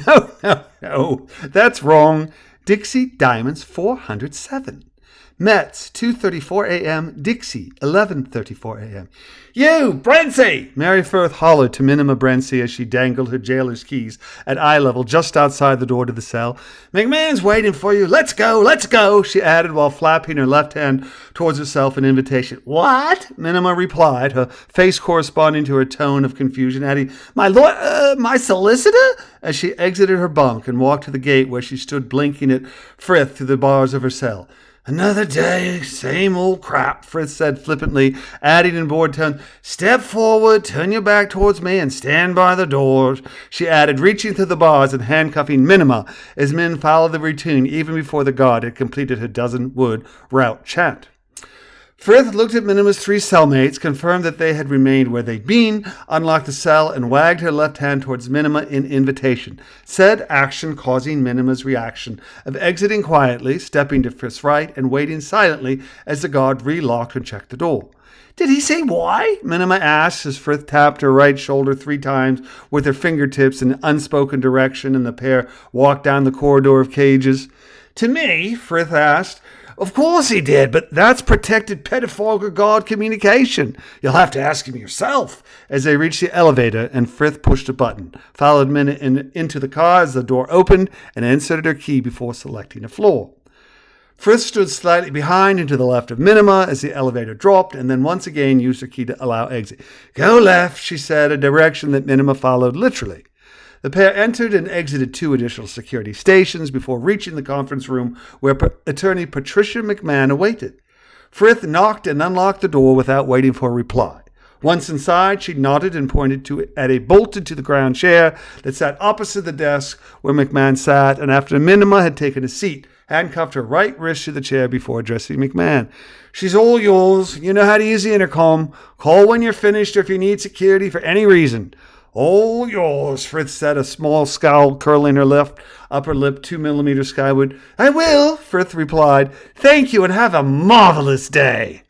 No, no, that's wrong. Dixie Diamonds 407. Mets 2:34 a.m. Dixie 11:34 a.m. You, Brency! Mary Firth hollered to Minima Brency as she dangled her jailer's keys at eye level just outside the door to the cell. McMahon's waiting for you. Let's go, she added while flapping her left hand towards herself in invitation. What? Minima replied, her face corresponding to her tone of confusion, adding, my solicitor? As she exited her bunk and walked to the gate where she stood blinking at Frith through the bars of her cell. Another day, same old crap, Frith said flippantly, adding in bored tones, step forward, turn your back towards me, and stand by the door, she added, reaching through the bars and handcuffing Minima as Min followed the routine even before the guard had completed her dozen-word route chant. Frith looked at Minima's three cellmates, confirmed that they had remained where they'd been, unlocked the cell, and wagged her left hand towards Minima in invitation. Said action causing Minima's reaction of exiting quietly, stepping to Frith's right, and waiting silently as the guard relocked and checked the door. Did he say why? Minima asked as Frith tapped her right shoulder 3 times with her fingertips in unspoken direction, and the pair walked down the corridor of cages. To me, Frith asked, of course he did, but that's protected pettifogger guard communication. You'll have to ask him yourself. As they reached the elevator and Frith pushed a button, followed Minna into the car as the door opened and inserted her key before selecting a floor. Frith stood slightly behind and to the left of Minima as the elevator dropped and then once again used her key to allow exit. Go left, she said, a direction that Minima followed literally. The pair entered and exited 2 additional security stations before reaching the conference room where attorney Patricia McMahon awaited. Frith knocked and unlocked the door without waiting for a reply. Once inside, she nodded and pointed at a bolted-to-the-ground chair that sat opposite the desk where McMahon sat, and after Minima had taken a seat, handcuffed her right wrist to the chair before addressing McMahon. She's all yours. You know how to use the intercom. Call when you're finished or if you need security for any reason. All yours, Frith said, a small scowl curling her left upper lip 2 millimeters skyward. I will, Frith replied. Thank you and have a marvelous day.